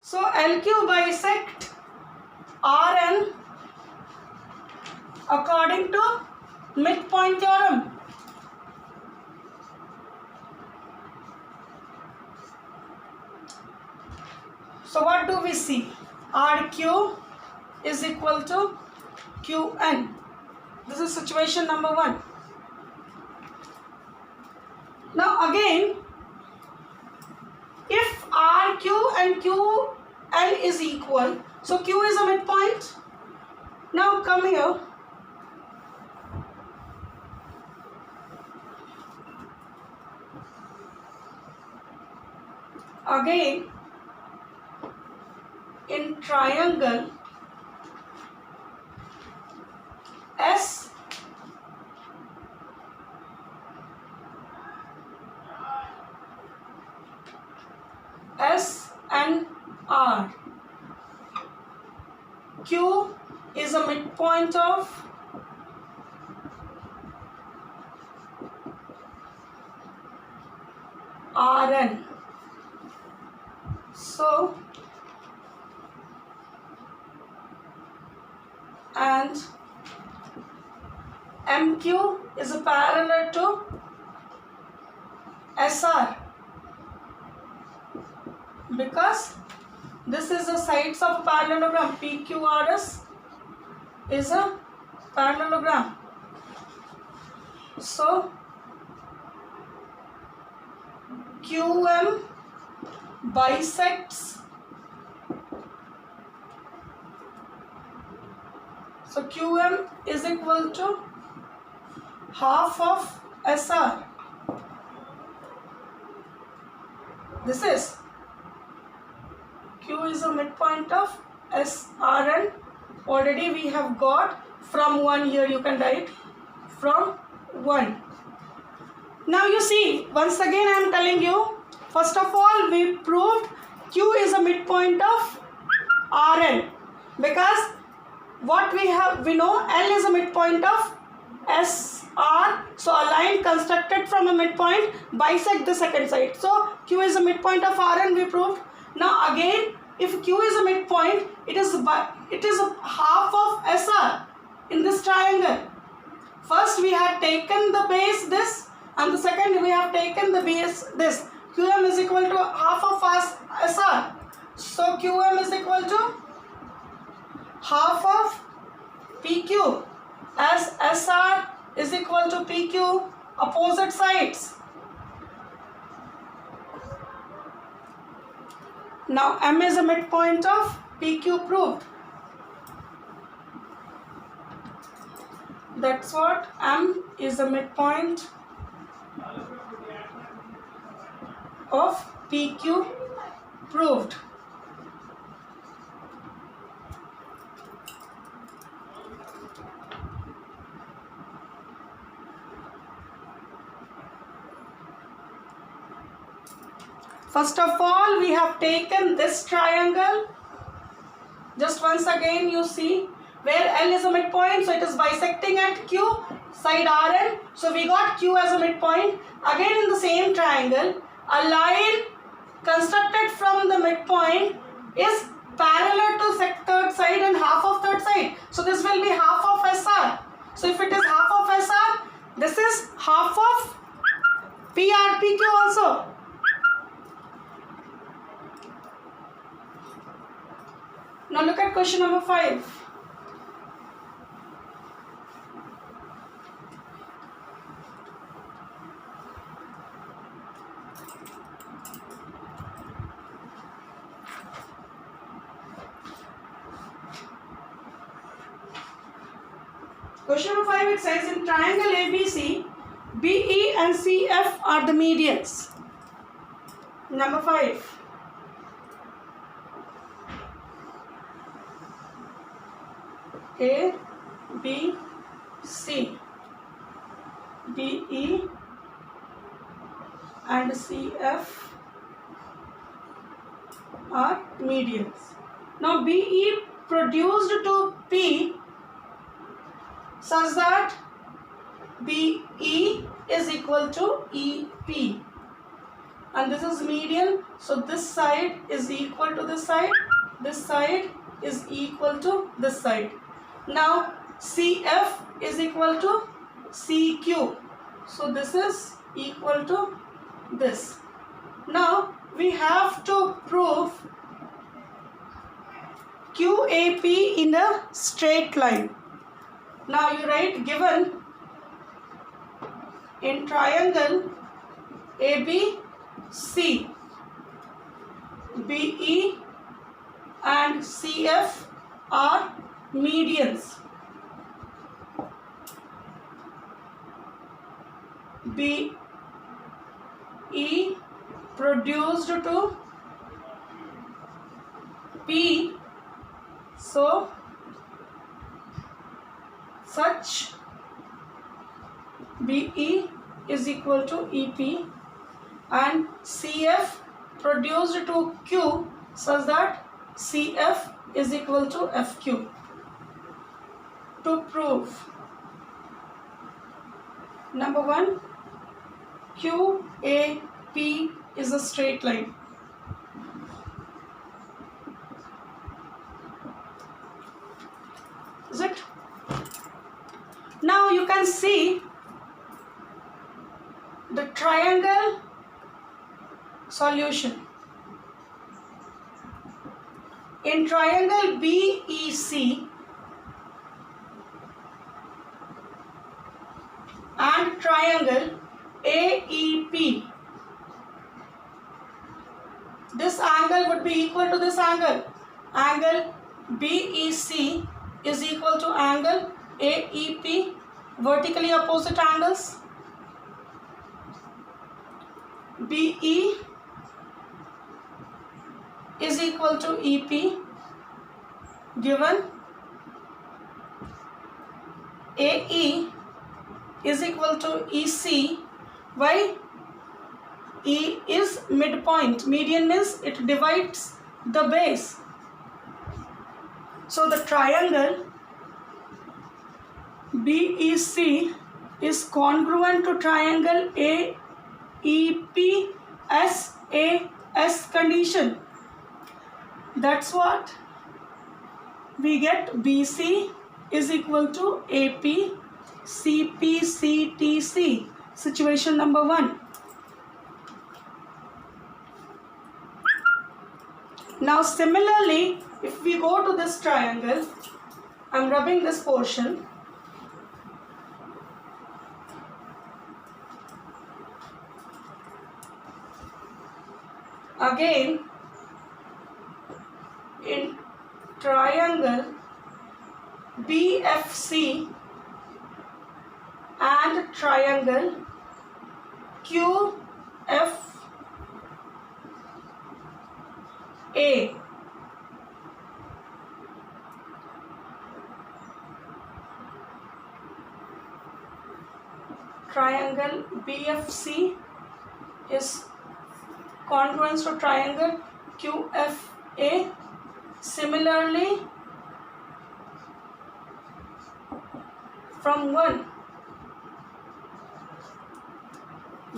So LQ bisect Rn according to midpoint theorem. So what do we see? RQ is equal to QN. This is situation number 1. Now again, if RQ and QN is equal, so Q is a midpoint. Now come here. Again, in triangle S and R, Q is a midpoint of Rn. So, and MQ is a parallel to SR, because this is the sides of parallelogram. PQRS is a parallelogram. So QM bisects, so QM is equal to half of SR. This is Q is a midpoint of SRN. Already we have got from 1 here, you can write from 1. Now you see, once again I am telling you, first of all we proved Q is a midpoint of Rn, because what we know L is a midpoint of SR. So a line constructed from a midpoint bisect the second side. So Q is a midpoint of Rn, we proved. Now again, if Q is a midpoint, it is half of SR in this triangle. First we had taken the base this, and the second we have taken the base this. QM is equal to half of SR. So QM is equal to half of PQ, as SR is equal to PQ, opposite sides. Now M is a midpoint of PQ, proved. That's what M is a midpoint of PQ, proved. First of all, we have taken this triangle. Just once again you see, where L is a midpoint, so it is bisecting at Q, side Rn. So we got Q as a midpoint. Again in the same triangle, a line constructed from the midpoint is parallel to third side and half of third side. So this will be half of SR. So if it is half of SR, this is half of PQ also. Now look at question number 5. Question number 5, it says in triangle ABC, BE and CF are the medians. Number 5. A, B, C, D, E and CF are medians. Now BE produced to P such that BE is equal to EP, and this is median, so this side is equal to this side is equal to this side. Now CF is equal to CQ, so this is equal to this. Now we have to prove QAP in a straight line. Now you write, given in triangle ABC, BE and CF are medians. BE produced to P, so such BE is equal to EP, and CF produced to Q such that CF is equal to FQ. To prove, number 1, QAP is a straight line. Is it? Now you can see the triangle solution. In triangle BEC and triangle AEP, this angle would be equal to this angle. Angle BEC is equal to angle AEP, vertically opposite angles. BE is equal to EP, given AE is equal to EC. Why? E is midpoint. Median means it divides the base. So the triangle BEC is congruent to triangle AEP SAS condition. That's what we get. BC is equal to AP CPCTC. Situation number 1. Now similarly, if we go to this triangle, I'm rubbing this portion. Again, in triangle BFC and triangle QFA, triangle BFC is congruent to triangle QFA. Similarly, from 1,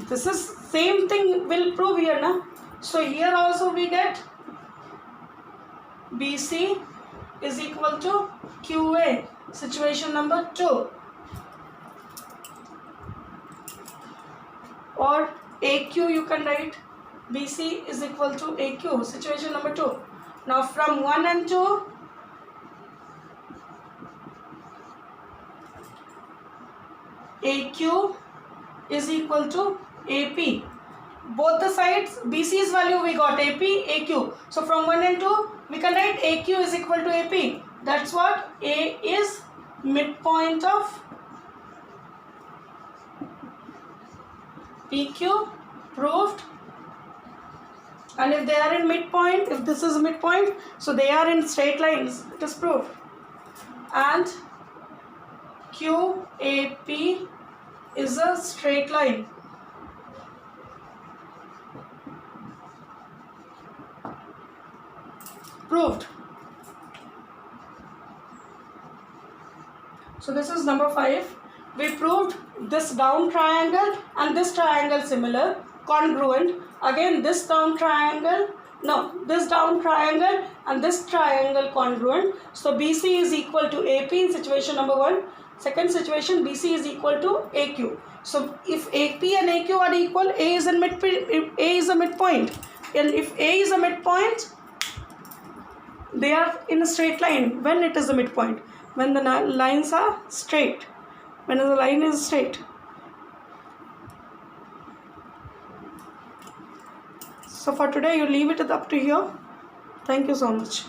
this is same thing will prove here, na? So here also we get BC is equal to QA. Situation number 2. Or AQ you can write, BC is equal to AQ. Situation number 2. Now from 1 and 2, AQ is equal to AP. Both the sides, BC's value we got AP, AQ. So from 1 and 2, we can write AQ is equal to AP. That's what A is midpoint of PQ. Proved. And if they are in midpoint, if this is midpoint, so they are in straight lines. It is proved. And QAP is a straight line. Proved. So this is number 5. We proved this down triangle and this triangle similar, congruent. Again this down triangle, no, this down triangle and this triangle congruent. So BC is equal to AP in situation number 1. Second situation, BC is equal to AQ. So if AP and AQ are equal, A is a midpoint. And if A is a midpoint, they are in a straight line. When it is a midpoint? When the lines are straight. When the line is straight. So for today, you leave it up to here. Thank you so much.